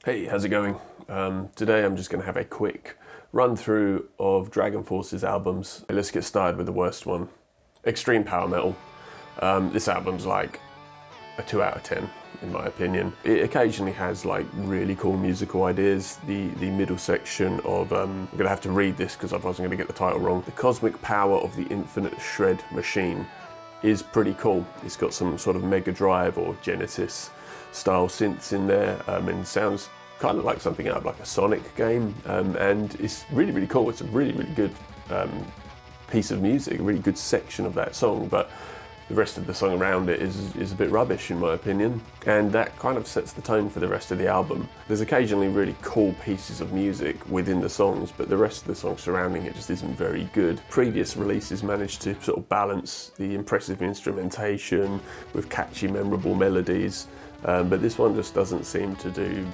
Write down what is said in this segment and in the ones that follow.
Hey, how's it going? Today I'm just going to have a quick run through of Dragonforce's albums. Let's get started with the worst one, Extreme Power Metal. This album's like a 2 out of 10 in my opinion. It occasionally has like really cool musical ideas. The middle section of, I'm going to have to read this because I wasn't going to get the title wrong. The Cosmic Power of the Infinite Shred Machine is pretty cool. It's got some sort of Mega Drive or Genesis style synths in there and sounds kind of like something out of like a Sonic game, and it's really cool. It's a really good piece of music, a really good section of that song, but the rest of the song around it is a bit rubbish in my opinion, and that kind of sets the tone for the rest of the album. There's occasionally really cool pieces of music within the songs, but the rest of the songs surrounding it just isn't very good. Previous releases managed to sort of balance the impressive instrumentation with catchy, memorable melodies, but this one just doesn't seem to do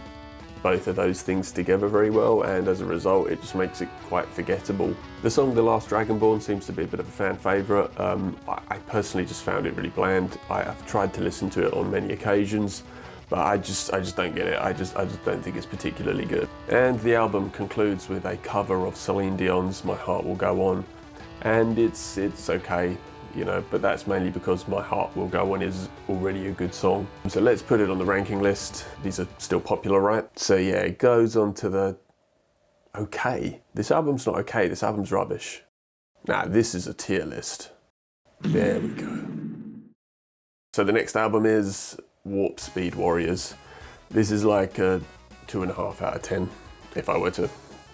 both of those things together very well, and as a result it just makes it quite forgettable. The song The Last Dragonborn seems to be a bit of a fan favourite. I personally just found it really bland. I've tried to listen to it on many occasions, but I just don't get it. I just don't think it's particularly good. And the album concludes with a cover of Celine Dion's My Heart Will Go On, and it's okay, you know, but that's mainly because My Heart Will Go On is already a good song. So let's put it on the ranking list. These are still popular, right? So yeah, it goes on to the okay. This album's not okay, this album's rubbish. Nah, this is a tier list. There we go. So the next album is Warp Speed Warriors. This is like a 2.5 out of 10, if I were to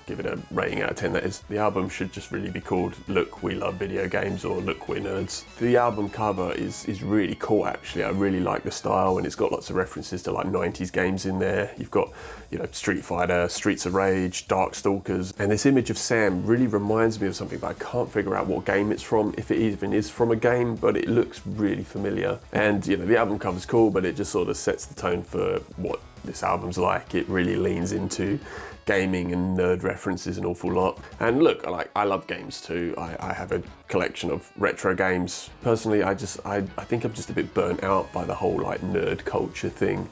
give it a rating out of 10, that is. The album should just really be called Look, We Love Video Games, or Look, We're Nerds. The album cover is really cool actually. I really like the style, and it's got lots of references to like 90s games in there. You've got, you know, Street Fighter, Streets of Rage, Darkstalkers, and this image of Sam really reminds me of something, but I can't figure out what game it's from, if it even is from a game, but it looks really familiar. And you know, the album cover's cool, but it just sort of sets the tone for what this album's like. It really leans into gaming and nerd references an awful lot. And look, I love games too. I have a collection of retro games. Personally, I think I'm just a bit burnt out by the whole like nerd culture thing.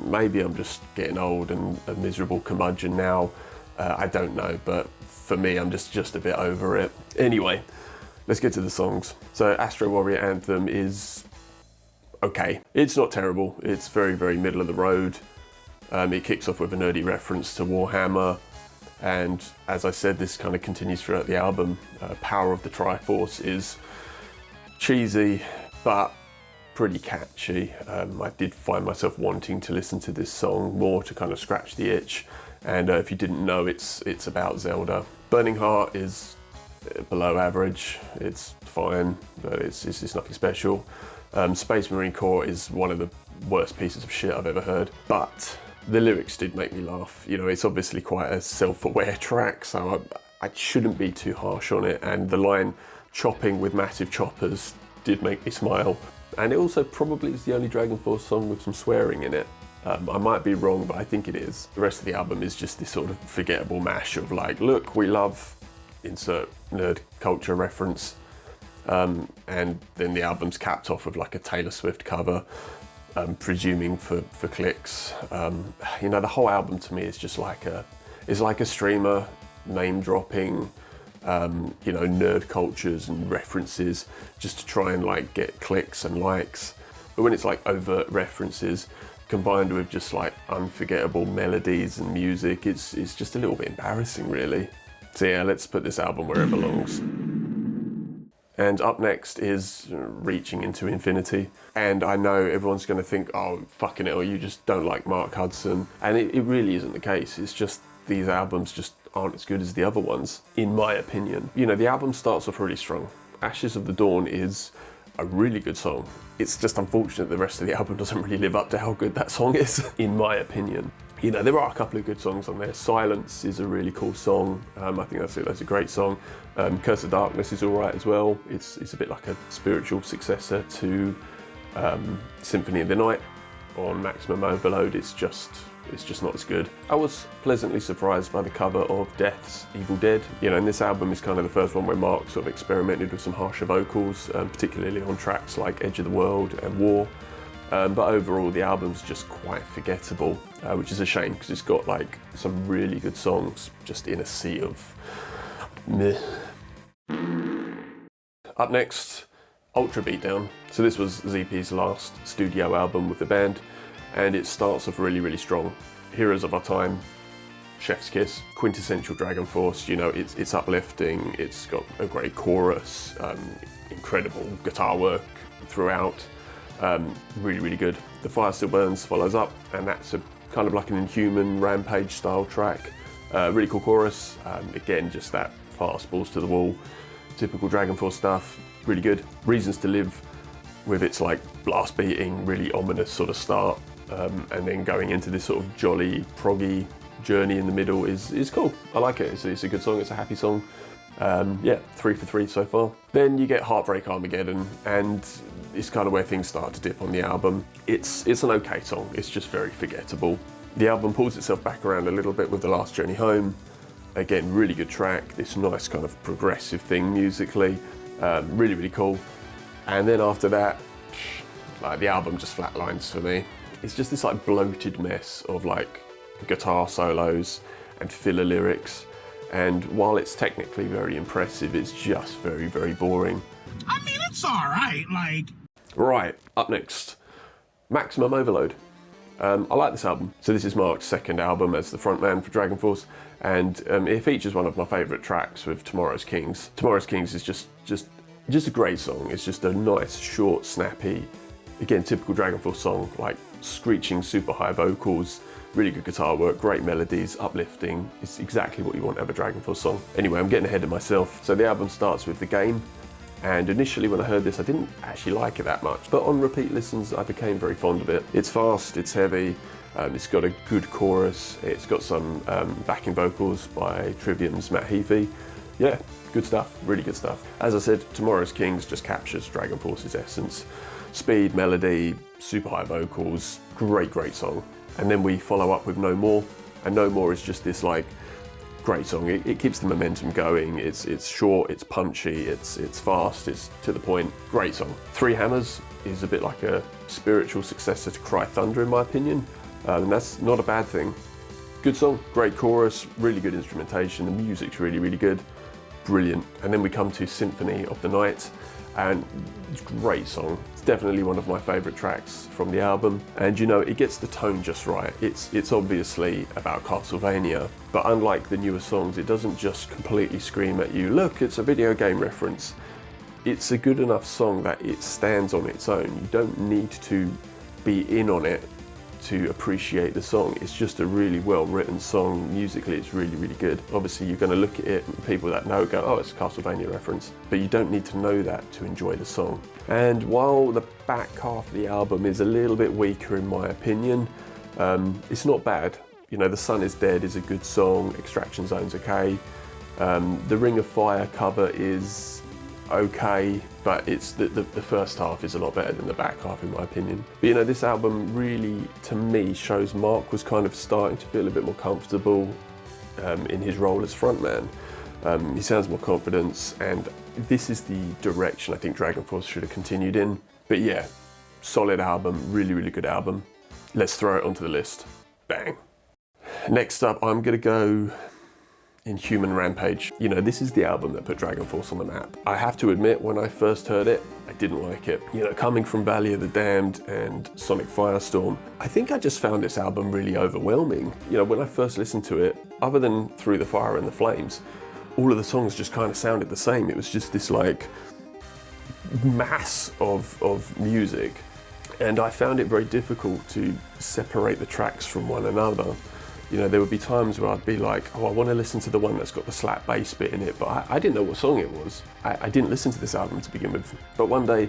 Maybe I'm just getting old and a miserable curmudgeon now. I don't know, but for me, I'm just a bit over it. Anyway, let's get to the songs. So Astro Warrior Anthem is okay. It's not terrible. It's very middle of the road. It kicks off with a nerdy reference to Warhammer, and as I said, this kind of continues throughout the album. Power of the Triforce is cheesy, but pretty catchy. I did find myself wanting to listen to this song more to kind of scratch the itch, and if you didn't know, it's about Zelda. Burning Heart is below average. It's fine, but it's nothing special. Space Marine Corps is one of the worst pieces of shit I've ever heard, but the lyrics did make me laugh. You know, it's obviously quite a self-aware track, so I shouldn't be too harsh on it, and the line chopping with massive choppers did make me smile. And it also probably is the only Dragonforce song with some swearing in it. I might be wrong, but I think it is. The rest of the album is just this sort of forgettable mash of like, look, we love insert nerd culture reference. And then the album's capped off with like a Taylor Swift cover, presuming for clicks. You know, the whole album to me is just like a streamer name dropping, you know, nerd cultures and references just to try and like get clicks and likes. But when it's like overt references combined with just like unforgettable melodies and music, it's just a little bit embarrassing really. So yeah, let's put this album where it belongs. And up next is Reaching Into Infinity. And I know everyone's going to think, oh, fucking hell, you just don't like Mark Hudson. And it really isn't the case. It's just these albums just aren't as good as the other ones, in my opinion. You know, the album starts off really strong. Ashes of the Dawn is a really good song. It's just unfortunate the rest of the album doesn't really live up to how good that song is, in my opinion. You know, there are a couple of good songs on there. Silence is a really cool song. I think that's a great song. Curse of Darkness is all right as well. It's a bit like a spiritual successor to Symphony of the Night. On Maximum Overload, it's just not as good. I was pleasantly surprised by the cover of Death's Evil Dead. You know, and this album is kind of the first one where Mark sort of experimented with some harsher vocals, particularly on tracks like Edge of the World and War. But overall, the album's just quite forgettable, which is a shame because it's got like some really good songs just in a sea of meh. Up next, Ultra Beatdown. So this was ZP's last studio album with the band, and it starts off really, really strong. Heroes of Our Time, chef's kiss, quintessential Dragonforce. You know, it's uplifting, it's got a great chorus, incredible guitar work throughout, really, really good. The Fire Still Burns follows up, and that's a kind of like an Inhuman Rampage style track. Really cool chorus, again, just that fast balls to the wall, typical Dragonforce stuff, really good. Reasons to Live, with its like blast beating, really ominous sort of start, and then going into this sort of jolly, proggy journey in the middle is cool. I like it. It's a good song. It's a happy song. Yeah, 3 for 3 so far. Then you get Heartbreak Armageddon, and it's kind of where things start to dip on the album. It's an okay song. It's just very forgettable. The album pulls itself back around a little bit with The Last Journey Home. Again, really good track. This nice kind of progressive thing musically. Really, really cool. And then after that, like the album just flatlines for me. It's just this like bloated mess of like guitar solos and filler lyrics. And while it's technically very impressive, it's just very, very boring. I mean, it's all right, like... Right, up next, Maximum Overload. I like this album. So this is Mark's second album as the frontman for Dragonforce, and it features one of my favourite tracks with Tomorrow's Kings. Tomorrow's Kings is just a great song. It's just a nice, short, snappy, again, typical Dragonforce song, like screeching, super high vocals, really good guitar work, great melodies, uplifting. It's exactly what you want out of a Dragonforce song. Anyway, I'm getting ahead of myself. So the album starts with The Game, and initially when I heard this, I didn't actually like it that much, but on repeat listens, I became very fond of it. It's fast, it's heavy, it's got a good chorus, it's got some backing vocals by Trivium's Matt Heafy. Yeah, good stuff, really good stuff. As I said, Tomorrow's Kings just captures Dragonforce's essence. Speed, melody, super high vocals, great song. And then we follow up with No More, and No More is just this like great song. It keeps the momentum going. It's short, it's punchy, it's fast, it's to the point. Great song. Three Hammers is a bit like a spiritual successor to Cry Thunder in my opinion, and that's not a bad thing. Good song, great chorus, really good instrumentation. The music's really, really good, brilliant. And then we come to Symphony of the Night, and it's a great song. It's definitely one of my favourite tracks from the album, and you know, it gets the tone just right. It's obviously about Castlevania, but unlike the newer songs, it doesn't just completely scream at you, look, it's a video game reference. It's a good enough song that it stands on its own. You don't need to be in on it to appreciate the song. It's just a really well written song. Musically, it's really, really good. Obviously, you're going to look at it and people that know go, oh, it's a Castlevania reference, but you don't need to know that to enjoy the song. And while the back half of the album is a little bit weaker in my opinion, it's not bad. You know, The Sun Is Dead is a good song, Extraction Zone's okay. The Ring of Fire cover is okay, but it's the first half is a lot better than the back half in my opinion. But you know, this album really, to me, shows Mark was kind of starting to feel a bit more comfortable in his role as frontman. He sounds more confident, and this is the direction I think Dragonforce should have continued in. But yeah, solid album, really, really good album. Let's throw it onto the list. Bang. Next up, I'm gonna go Inhuman Rampage. You know, this is the album that put Dragonforce on the map. I have to admit, when I first heard it, I didn't like it. You know, coming from Valley of the Damned and Sonic Firestorm, I think I just found this album really overwhelming. You know, when I first listened to it, other than Through the Fire and the Flames, all of the songs just kind of sounded the same. It was just this like mass of music, and I found it very difficult to separate the tracks from one another. You know, there would be times where I'd be like, oh, I want to listen to the one that's got the slap bass bit in it, but I didn't know what song it was. I didn't listen to this album to begin with. But one day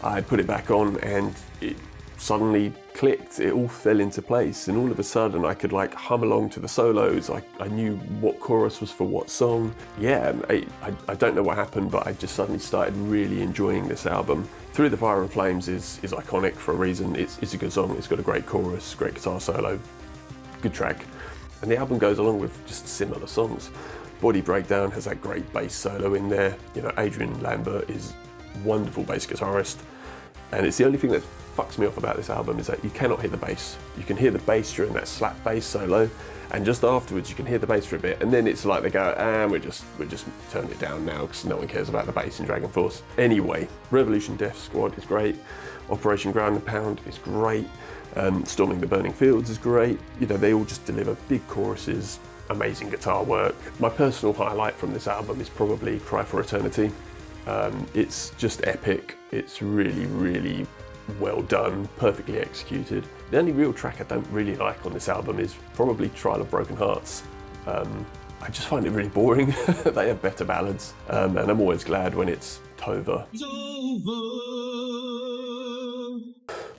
I put it back on and it suddenly clicked. It all fell into place, and all of a sudden I could like hum along to the solos. I knew what chorus was for what song. Yeah, I don't know what happened, but I just suddenly started really enjoying this album. Through the Fire and Flames is iconic for a reason. It's a good song. It's got a great chorus, great guitar solo, good track. And the album goes along with just similar songs. Body Breakdown has that great bass solo in there. You know, Adrian Lambert is a wonderful bass guitarist, and it's the only thing that fucks me off about this album is that you cannot hear the bass. You can hear the bass during that slap bass solo, and just afterwards you can hear the bass for a bit, and then it's like they go, and we're just turning it down now because no one cares about the bass in Dragonforce. Anyway, Revolution Death Squad is great. Operation Ground and Pound is great. Storming the Burning Fields is great. You know, they all just deliver big choruses, amazing guitar work. My personal highlight from this album is probably Cry for Eternity. It's just epic. It's really, really well done, perfectly executed. The only real track I don't really like on this album is probably Trial of Broken Hearts. I just find it really boring. They have better ballads, and I'm always glad when it's Tova.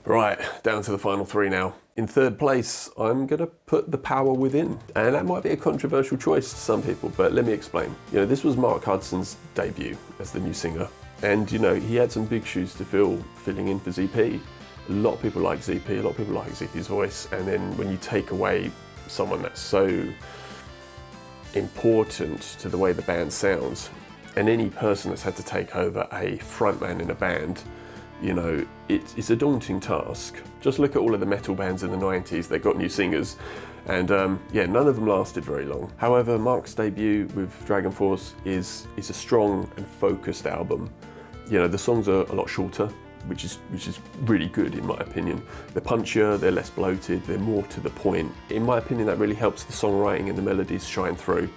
Right, down to the final three now. In third place, I'm gonna put The Power Within. And that might be a controversial choice to some people, but let me explain. You know, this was Mark Hudson's debut as the new singer. And you know, he had some big shoes to fill, filling in for ZP. A lot of people like ZP, a lot of people like ZP's voice. And then when you take away someone that's so important to the way the band sounds, and any person that's had to take over a frontman in a band, you know, it's a daunting task. Just look at all of the metal bands in the 90s that got new singers, and yeah, none of them lasted very long. However, Mark's debut with Dragonforce is a strong and focused album. You know, the songs are a lot shorter, which is really good in my opinion. They're punchier, they're less bloated, they're more to the point. In my opinion, that really helps the songwriting and the melodies shine through.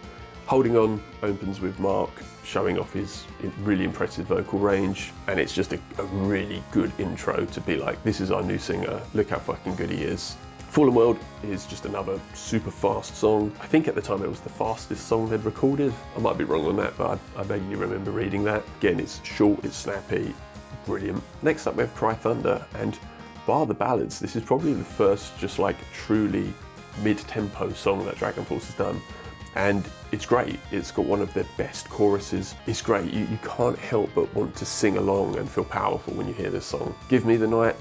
Holding On opens with Mark showing off his really impressive vocal range, and it's just a really good intro to be like, this is our new singer, look how fucking good he is. Fallen World is just another super fast song. I think at the time it was the fastest song they'd recorded. I might be wrong on that, but I vaguely remember reading that. Again, it's short, it's snappy, brilliant. Next up we have Cry Thunder, and bar the ballads, this is probably the first just like truly mid-tempo song that Dragonforce has done. And it's great. It's got one of their best choruses. It's great. You can't help but want to sing along and feel powerful when you hear this song. Give Me the Night,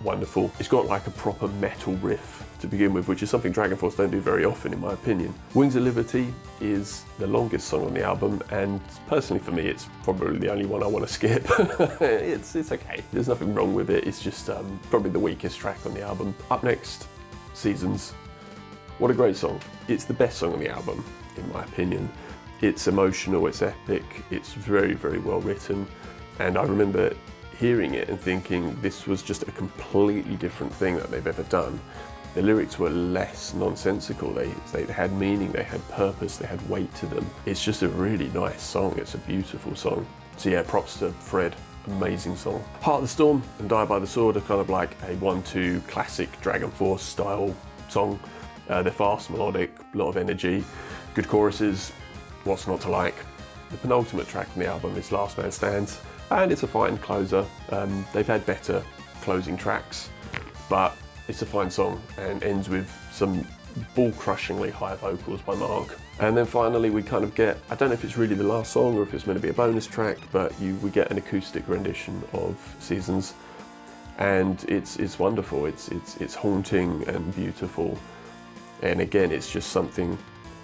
wonderful. It's got like a proper metal riff to begin with, which is something Dragonforce don't do very often in my opinion. Wings of Liberty is the longest song on the album, and personally for me it's probably the only one I want to skip. It's okay. There's nothing wrong with it. It's just probably the weakest track on the album. Up next, Seasons. What a great song. It's the best song on the album, in my opinion. It's emotional, it's epic, it's very, very well written. And I remember hearing it and thinking this was just a completely different thing that they've ever done. The lyrics were less nonsensical. They had meaning, they had purpose, they had weight to them. It's just a really nice song. It's a beautiful song. So yeah, props to Fred. Amazing song. Heart of the Storm and Die by the Sword are kind of like a 1-2 classic Dragonforce style song. They're fast, melodic, a lot of energy, good choruses, what's not to like. The penultimate track from the album is Last Man Stands, and it's a fine closer. They've had better closing tracks, but it's a fine song and ends with some ball-crushingly high vocals by Mark. And then finally we kind of get, I don't know if it's really the last song or if it's meant to be a bonus track, but we get an acoustic rendition of Seasons, and it's wonderful. It's haunting and beautiful. And again, it's just something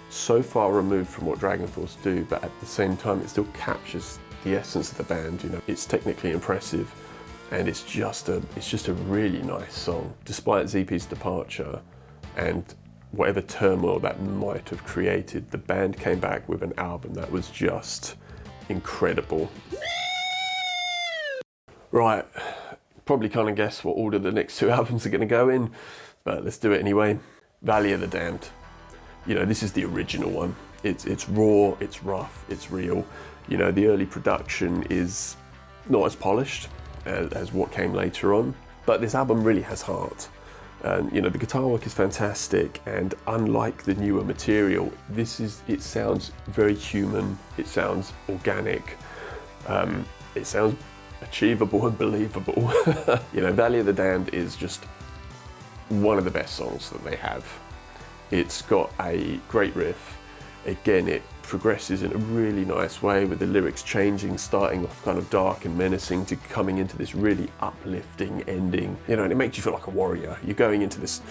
so far removed from what Dragonforce do, but at the same time, it still captures the essence of the band. You know, it's technically impressive, and it's just a really nice song. Despite ZP's departure and whatever turmoil that might have created, the band came back with an album that was just incredible. Right, probably can't guess what order the next two albums are going to go in, but let's do it anyway. Valley of the Damned. You know, this is the original one. It's raw, it's rough, it's real. You know, the early production is not as polished as what came later on, but this album really has heart. And you know, the guitar work is fantastic, and unlike the newer material, it sounds very human, it sounds organic, it sounds achievable and believable. You know, Valley of the Damned is just one of the best songs that they have. It's got a great riff. Again, it progresses in a really nice way with the lyrics changing, starting off kind of dark and menacing to coming into this really uplifting ending. You know, and it makes you feel like a warrior. You're going into this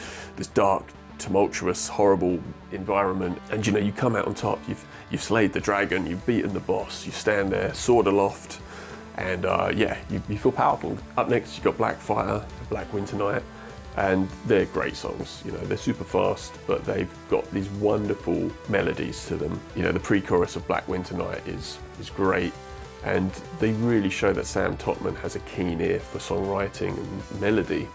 dark, tumultuous, horrible environment, and you know, you come out on top. You've slayed the dragon, you've beaten the boss, you stand there, sword aloft, And yeah, you feel powerful. Up next, you've got Blackfire, Black Winter Night, and they're great songs. You know, they're super fast, but they've got these wonderful melodies to them. You know, the pre-chorus of Black Winter Night is great, and they really show that Sam Totman has a keen ear for songwriting and melody.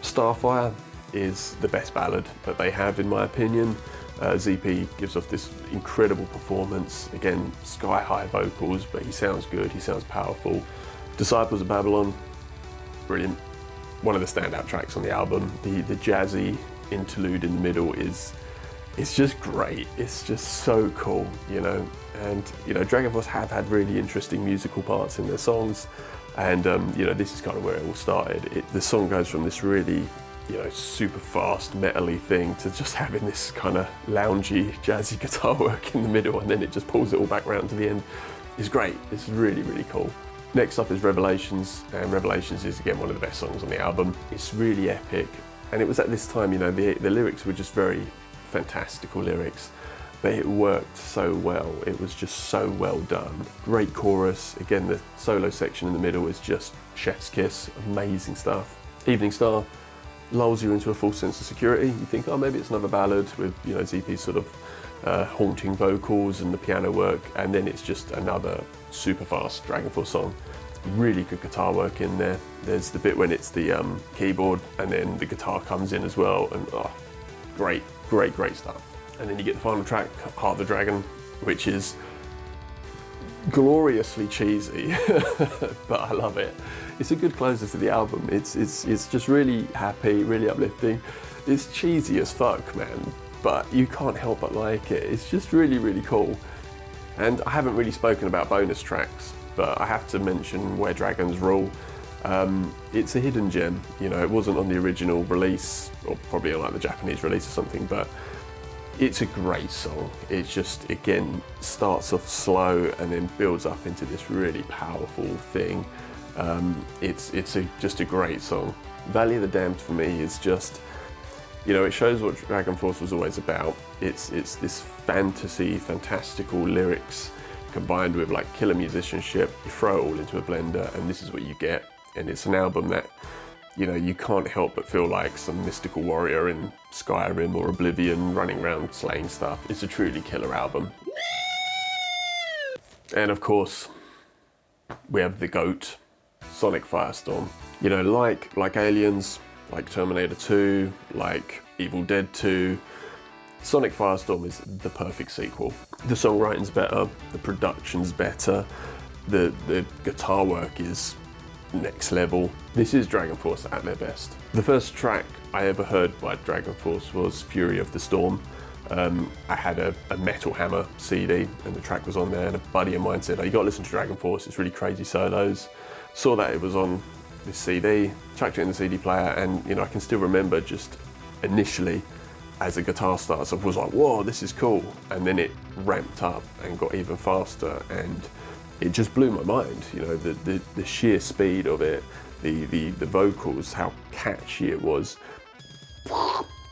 Starfire is the best ballad that they have, in my opinion. ZP gives off this incredible performance. Again, sky-high vocals, but he sounds good, he sounds powerful. Disciples of Babylon, brilliant. One of the standout tracks on the album. The jazzy interlude in the middle is just great. It's just so cool, you know. And, you know, Dragonforce have had really interesting musical parts in their songs. And, you know, this is kind of where it all started. The song goes from this really, you know, super fast metal-y thing to just having this kind of loungy, jazzy guitar work in the middle, and then it just pulls it all back round to the end. It's great. It's really, really cool. Next up is Revelations, and Revelations is again one of the best songs on the album. It's really epic, and it was at this time, you know, the lyrics were just very fantastical lyrics, but it worked so well. It was just so well done. Great chorus. Again, the solo section in the middle is just chef's kiss. Amazing stuff. Evening Star lulls you into a false sense of security. You think, oh, maybe it's another ballad with, you know, ZP's sort of haunting vocals and the piano work, and then it's just another super fast Dragonforce song. Really good guitar work in there. There's the bit when it's the keyboard and then the guitar comes in as well, and oh, great, great, great stuff. And then you get the final track, Heart of the Dragon, which is gloriously cheesy, but I love it. It's a good closer to the album. It's just really happy, really uplifting. It's cheesy as fuck, man, but you can't help but like it. It's just really, really cool. And I haven't really spoken about bonus tracks, but I have to mention Where Dragons Rule. It's a hidden gem. You know, it wasn't on the original release, or probably on like the Japanese release or something, but it's a great song. It just, again, starts off slow and then builds up into this really powerful thing. It's just a great song. Valley of the Damned for me is just, you know, it shows what Dragonforce was always about. It's this fantasy, fantastical lyrics combined with like killer musicianship. You throw it all into a blender and this is what you get. And it's an album that, you know, you can't help but feel like some mystical warrior in Skyrim or Oblivion running around slaying stuff. It's a truly killer album. And of course, we have the GOAT, Sonic Firestorm. You know, like Aliens, like Terminator 2, like Evil Dead 2, Sonic Firestorm is the perfect sequel. The songwriting's better, the production's better, the guitar work is next level. This is Dragonforce at their best. The first track I ever heard by Dragonforce was Fury of the Storm. I had a Metal Hammer CD and the track was on there, and a buddy of mine said, oh, you gotta listen to Dragonforce, it's really crazy solos. Saw that it was on this CD, chucked it in the CD player, and you know, I can still remember just initially as the guitar starts, I was like, whoa, this is cool. And then it ramped up and got even faster, and it just blew my mind. You know, the sheer speed of it, the vocals, how catchy it was,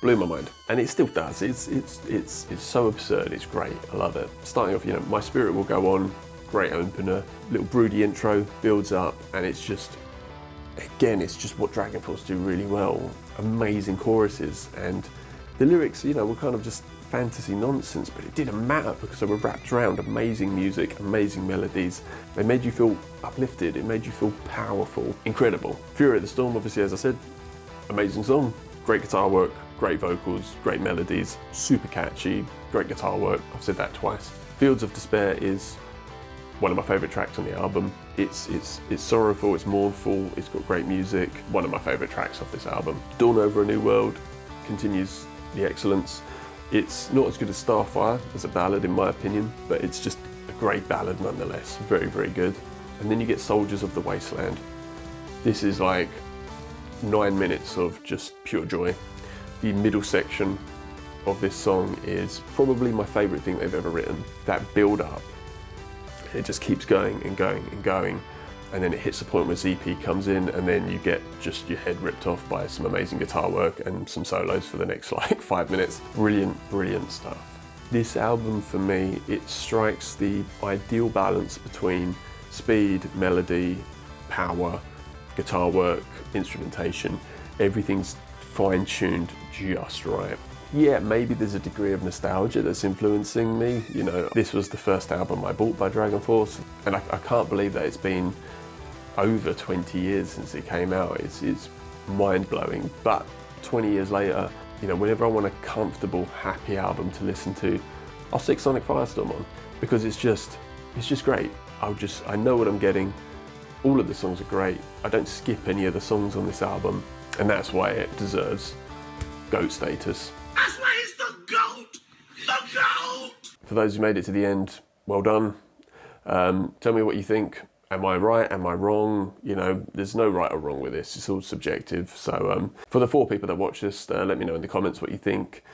blew my mind. And it still does. It's so absurd. It's great. I love it. Starting off, you know, My Spirit Will Go On, great opener, little broody intro, builds up, and it's just, again, it's just what Dragonforce do really well. Amazing choruses, and the lyrics, you know, were kind of just fantasy nonsense, but it didn't matter because they were wrapped around amazing music, amazing melodies. They made you feel uplifted, it made you feel powerful, incredible. Fury of the Storm, obviously, as I said, amazing song, great guitar work, great vocals, great melodies, super catchy, great guitar work. I've said that twice. Fields of Despair is one of my favourite tracks on the album. It's sorrowful, it's mournful, it's got great music. One of my favourite tracks off this album. Dawn Over a New World continues the excellence. It's not as good as Starfire as a ballad in my opinion, but it's just a great ballad nonetheless. Very, very good. And then you get Soldiers of the Wasteland. This is like 9 minutes of just pure joy. The middle section of this song is probably my favourite thing they've ever written. That build up, it just keeps going and going and going. And then it hits the point where ZP comes in, and then you get just your head ripped off by some amazing guitar work and some solos for the next like 5 minutes. Brilliant, brilliant stuff. This album for me, it strikes the ideal balance between speed, melody, power, guitar work, instrumentation, everything's fine-tuned just right. Yeah, maybe there's a degree of nostalgia that's influencing me. You know, this was the first album I bought by Dragonforce, and I can't believe that it's been over 20 years since it came out. It's mind-blowing. But 20 years later, you know, whenever I want a comfortable, happy album to listen to, I'll stick Sonic Firestorm on, because it's just great. I know what I'm getting. All of the songs are great. I don't skip any of the songs on this album, and that's why it deserves GOAT status. That's why he's the GOAT! The GOAT! For those who made it to the end, well done. Tell me what you think. Am I right? Am I wrong? You know, there's no right or wrong with this. It's all subjective. So for the 4 people that watch this, let me know in the comments what you think.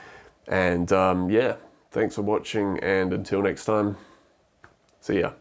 And yeah, thanks for watching, and until next time, see ya.